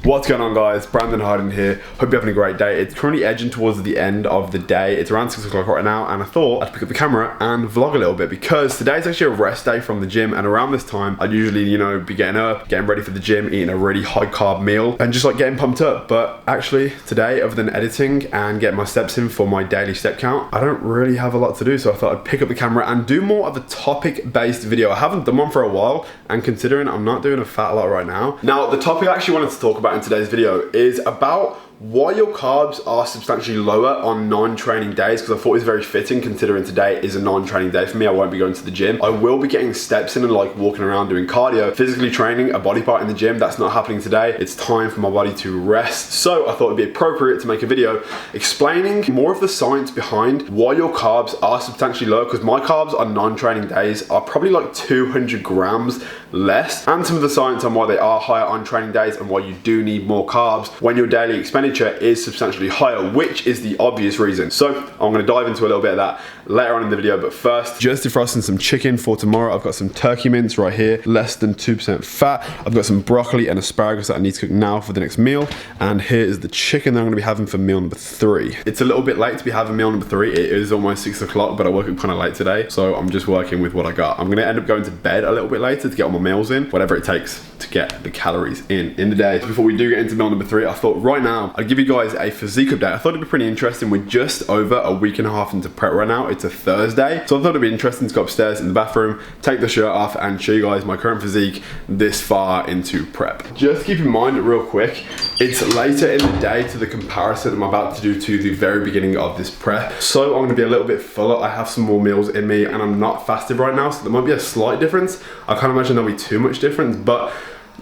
What's going on, guys? Brandon Harden here. Hope you're having a great day. It's currently edging towards the end of the day. It's around 6 o'clock right now, and I thought I'd pick up the camera and vlog a little bit because today's actually a rest day from the gym, and around this time I'd usually, be getting up, getting ready for the gym, eating a really high carb meal and just like getting pumped up. But actually today, other than editing and getting my steps in for my daily step count, I don't really have a lot to do, so I thought I'd pick up the camera and do more of a topic based video. I haven't done one for a while, and considering I'm not doing a fat lot right now. Now, the topic I actually wanted to talk about in today's video is about why your carbs are substantially lower on non-training days, because I thought it was very fitting considering today is a non-training day for me. I won't be going to the gym. I will be getting steps in and like walking around doing cardio, physically training a body part in the gym. That's not happening today. It's time for my body to rest. So I thought it'd be appropriate to make a video explaining more of the science behind why your carbs are substantially lower, because my carbs on non-training days are probably like 200 grams less, and some of the science on why they are higher on training days and why you do need more carbs when your daily expenditure is substantially higher, which is the obvious reason. So I'm going to dive into a little bit of that later on in the video, but first, just defrosting some chicken for tomorrow. I've got some turkey mince right here, less than 2% fat. I've got some broccoli and asparagus that I need to cook now for the next meal, and here is the chicken that I'm going to be having for meal number 3. It's a little bit late to be having meal number 3. It is almost 6 o'clock, but I woke up kind of late today, so I'm just working with what I got. I'm going to end up going to bed a little bit later to get all my meals in, whatever it takes to get the calories in the day. Before we do get into meal number 3, I thought right now I'd give you guys a physique update. I thought it'd be pretty interesting. We're just over a week and a half into prep right now. It's a Thursday, so I thought it'd be interesting to go upstairs in the bathroom, take the shirt off, and show you guys my current physique this far into prep. Just keep in mind real quick, it's later in the day to the comparison I'm about to do to the very beginning of this prep, so I'm going to be a little bit fuller. I have some more meals in me, and I'm not fasted right now, so there might be a slight difference. I can't imagine there'll be too much difference, but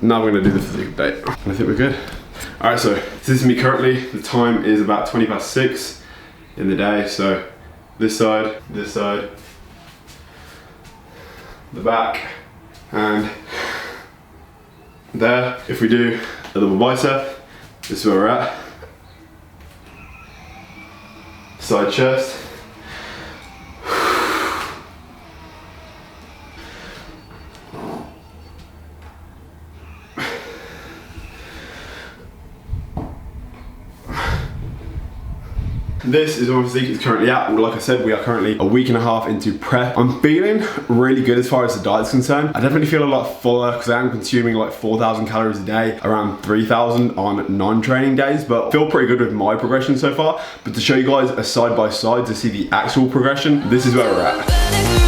now we're going to do the physique update. I think we're good. Alright, so this is me currently. The time is about 20 past 6 in the day, so this side, the back, and there. If we do a little bicep, this is where we're at. Side chest. This is where my physique is currently at. Like I said, we are currently a week and a half into prep. I'm feeling really good as far as the diet's concerned. I definitely feel a lot fuller because I am consuming like 4,000 calories a day, around 3,000 on non-training days, but feel pretty good with my progression so far. But to show you guys a side by side to see the actual progression, this is where we're at.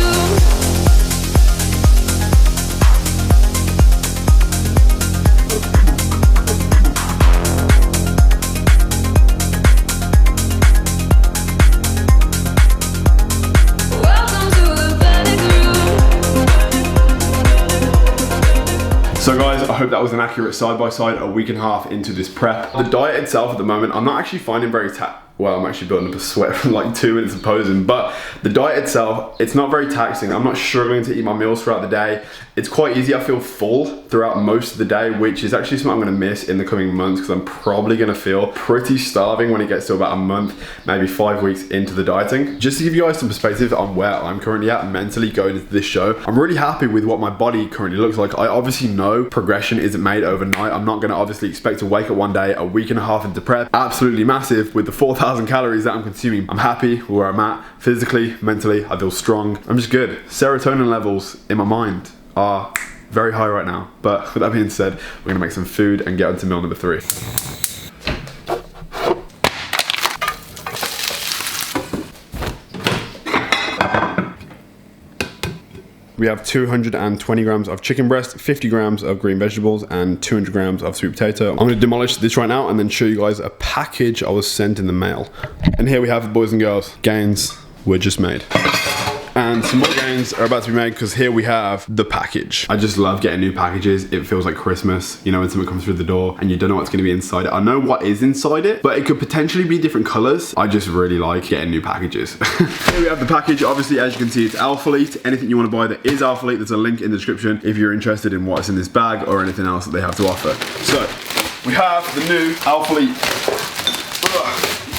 So guys, I hope that was an accurate side-by-side a week and a half into this prep. The diet itself at the moment, I'm not actually finding very well, I'm actually building up a sweat from like 2 minutes of posing, but the diet itself, it's not very taxing. I'm not struggling to eat my meals throughout the day. It's quite easy. I feel full throughout most of the day, which is actually something I'm gonna miss in the coming months, because I'm probably gonna feel pretty starving when it gets to about a month, maybe 5 weeks into the dieting. Just to give you guys some perspective on where I'm currently at mentally going into this show, I'm really happy with what my body currently looks like. I obviously know progression isn't made overnight. I'm not gonna obviously expect to wake up one day, a week and a half into prep, absolutely massive with the 4,000 calories that I'm consuming. I'm happy with where I'm at physically, mentally. I feel strong. I'm just good. Serotonin levels in my mind are very high right now. But with that being said, we're gonna make some food and get on to meal number 3. We have 220 grams of chicken breast, 50 grams of green vegetables, and 200 grams of sweet potato. I'm gonna demolish this right now and then show you guys a package I was sent in the mail. And here we have, boys and girls, gains were just made. And some more gains are about to be made, because here we have the package. I just love getting new packages. It feels like Christmas, you know, when something comes through the door and you don't know what's gonna be inside it. I know what is inside it, but it could potentially be different colors. I just really like getting new packages. Here we have the package. Obviously, as you can see, it's Alphalete. Anything you wanna buy that is Alphalete, there's a link in the description if you're interested in what's in this bag or anything else that they have to offer. So, we have the new Alphalete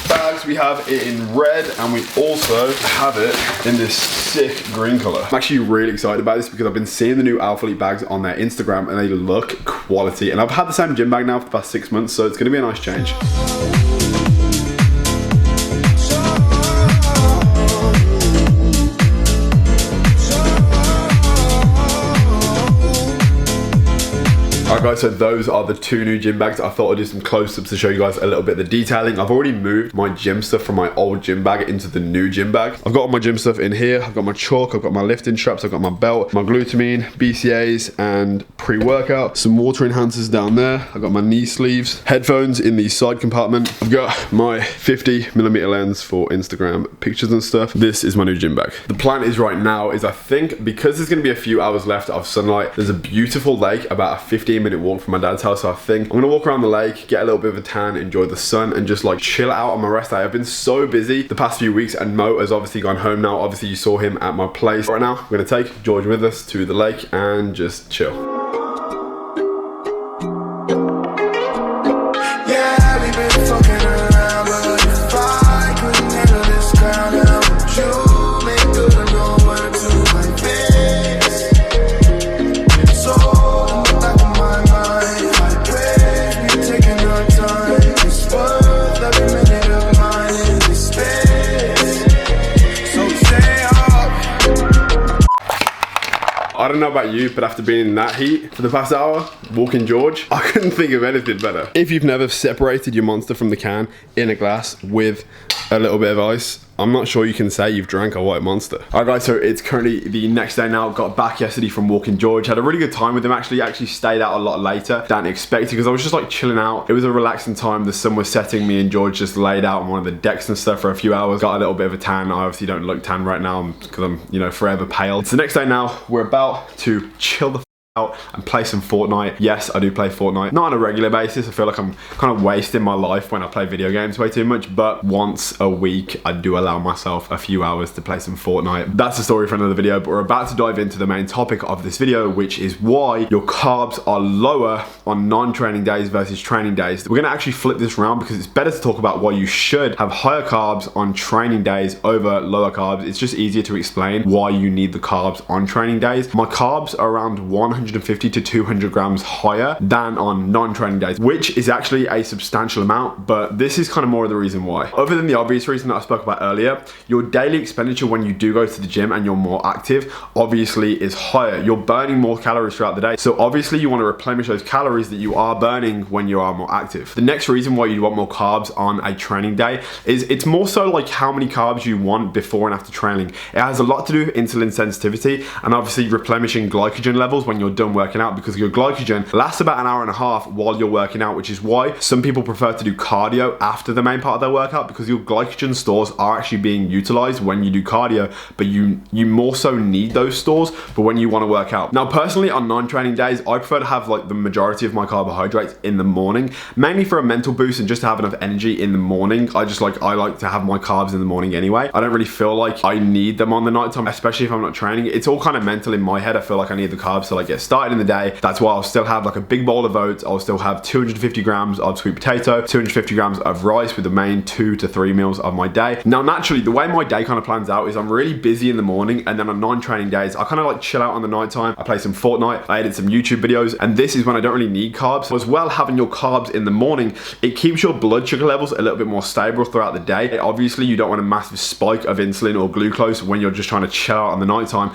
bags. we have it in red and we also have it in this sick green color. I'm actually really excited about this because I've been seeing the new Alphalete bags on their Instagram and they look quality. And I've had the same gym bag now for the past 6 months, so it's gonna be a nice change. Alright guys, so those are the 2 new gym bags. I thought I'd do some close-ups to show you guys a little bit of the detailing. I've already moved my gym stuff from my old gym bag into the new gym bag. I've got all my gym stuff in here. I've got my chalk, I've got my lifting straps, I've got my belt, my glutamine, BCAAs, and pre-workout. Some water enhancers down there. I've got my knee sleeves, headphones in the side compartment. I've got my 50mm lens for Instagram pictures and stuff. This is my new gym bag. The plan is right now is I think because there's gonna be a few hours left of sunlight, there's a beautiful lake about a 15-minute walk from my dad's house. So I think I'm gonna walk around the lake, get a little bit of a tan, enjoy the sun, and just like chill out on my rest day. I've been so busy the past few weeks, and Mo has obviously gone home now. Obviously you saw him at my place. Right now we're gonna take George with us to the lake and just chill. Yeah, we've been fucking around, but if I couldn't handle this crowd, how would you make good and know where to my face? So in the back of my mind, I pray we're taking our time. It's worth every minute of mine in this space. So stay up. I don't know about you, but after being in that heat for the past hour, walking George, I couldn't think of anything better. If you've never separated your Monster from the can in a glass with a little bit of ice, I'm not sure you can say you've drank a white Monster. Alright guys, so it's currently the next day now. Got back yesterday from walking George. Had a really good time with him actually. Actually stayed out a lot later than expected because I was just like chilling out. It was a relaxing time. The sun was setting. Me and George just laid out on one of the decks and stuff for a few hours. Got a little bit of a tan. I obviously don't look tan right now because I'm, you know, forever pale. It's the next day now. We're about to chill the out and play some Fortnite. Yes, I do play Fortnite. Not on a regular basis. I feel like I'm kind of wasting my life when I play video games way too much, but once a week I do allow myself a few hours to play some Fortnite. That's a story for another video, but we're about to dive into the main topic of this video, which is why your carbs are lower on non-training days versus training days. We're going to actually flip this around because it's better to talk about why you should have higher carbs on training days over lower carbs. It's just easier to explain why you need the carbs on training days. My carbs are around 150 to 200 grams higher than on non-training days, which is actually a substantial amount, but this is kind of more of the reason why. Other than the obvious reason that I spoke about earlier, your daily expenditure when you do go to the gym and you're more active obviously is higher. You're burning more calories throughout the day, so obviously you want to replenish those calories that you are burning when you are more active. The next reason why you want more carbs on a training day is it's more so like how many carbs you want before and after training. It has a lot to do with insulin sensitivity and obviously replenishing glycogen levels when you're done working out, because your glycogen lasts about an hour and a half while you're working out, which is why some people prefer to do cardio after the main part of their workout, because your glycogen stores are actually being utilized when you do cardio, but you more so need those stores for when you want to work out. Now personally on non-training days, I prefer to have like the majority of my carbohydrates in the morning, mainly for a mental boost and just to have enough energy in the morning. I like to have my carbs in the morning anyway. I don't really feel like I need them on the nighttime, especially if I'm not training. It's all kind of mental in my head. I feel like I need the carbs to like get started in the day. That's why I'll still have like a big bowl of oats. I'll still have 250 grams of sweet potato, 250 grams of rice with the main 2 to 3 meals of my day. Now naturally the way my day kind of plans out is I'm really busy in the morning, and then on non-training days I kind of like chill out on the nighttime. I play some Fortnite, I edit some YouTube videos, and this is when I don't really need carbs. As well, having your carbs in the morning, it keeps your blood sugar levels a little bit more stable throughout the day. Obviously you don't want a massive spike of insulin or glucose when you're just trying to chill out on the nighttime.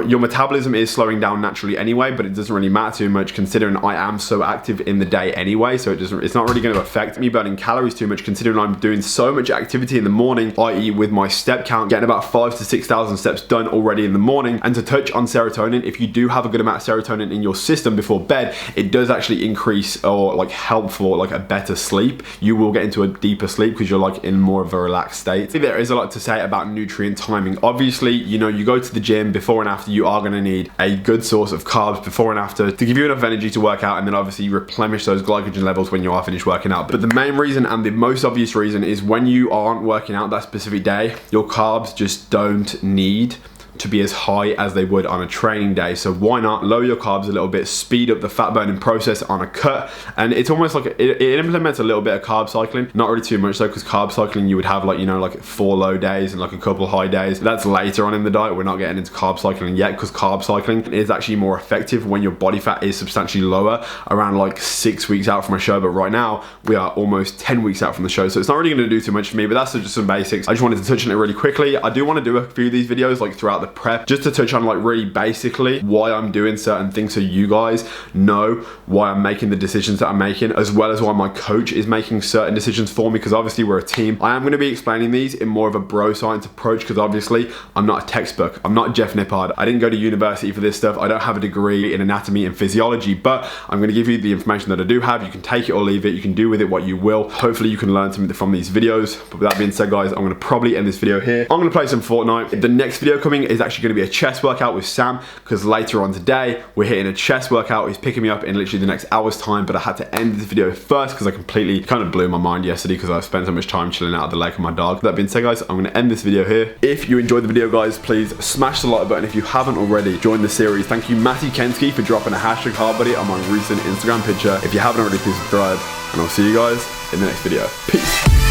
Your metabolism is slowing down naturally anyway, but it doesn't really matter too much considering I am so active in the day anyway, so it's not really going to affect me burning calories too much considering I'm doing so much activity in the morning, i.e. with my step count getting about 5,000 to 6,000 steps done already in the morning. And to touch on serotonin, if you do have a good amount of serotonin in your system before bed, it does actually increase or like help for like a better sleep. You will get into a deeper sleep because you're like in more of a relaxed state. There is a lot to say about nutrient timing. Obviously, you know, you go to the gym before and after, you are going to need a good source of carbs before and after to give you enough energy to work out, and then obviously replenish those glycogen levels when you are finished working out. But the main reason and the most obvious reason is when you aren't working out that specific day, your carbs just don't need to be as high as they would on a training day. So why not lower your carbs a little bit, speed up the fat burning process on a cut. And it's almost like it implements a little bit of carb cycling, not really too much though, because carb cycling you would have like, you know, like 4 low days and like a couple high days. That's later on in the diet. We're not getting into carb cycling yet, because carb cycling is actually more effective when your body fat is substantially lower, around like 6 weeks out from a show. But right now we are almost 10 weeks out from the show, so it's not really going to do too much for me. But that's just some basics. I just wanted to touch on it really quickly. I do want to do a few of these videos like throughout the prep, just to touch on like really basically why I'm doing certain things, so you guys know why I'm making the decisions that I'm making, as well as why my coach is making certain decisions for me, because obviously we're a team. I am going to be explaining these in more of a bro science approach, because obviously I'm not a textbook. I'm not Jeff Nippard. I didn't go to university for this stuff. I don't have a degree in anatomy and physiology, but I'm going to give you the information that I do have. You can take it or leave it. You can do with it what you will. Hopefully you can learn something from these videos. But with that being said, guys, I'm going to probably end this video here. I'm going to play some Fortnite. The next video coming is actually going to be a chest workout with Sam, because later on today we're hitting a chest workout. He's picking me up in literally the next hour's time, but I had to end this video first because I completely kind of blew my mind yesterday because I spent so much time chilling out at the lake with my dog. That being said, guys, I'm going to end this video here. If you enjoyed the video, guys, please smash the like button. If you haven't already, join the series. Thank you, Matty Kensky, for dropping a hashtag Hardbody on my recent Instagram picture. If you haven't already, please subscribe, and I'll see you guys in the next video. Peace.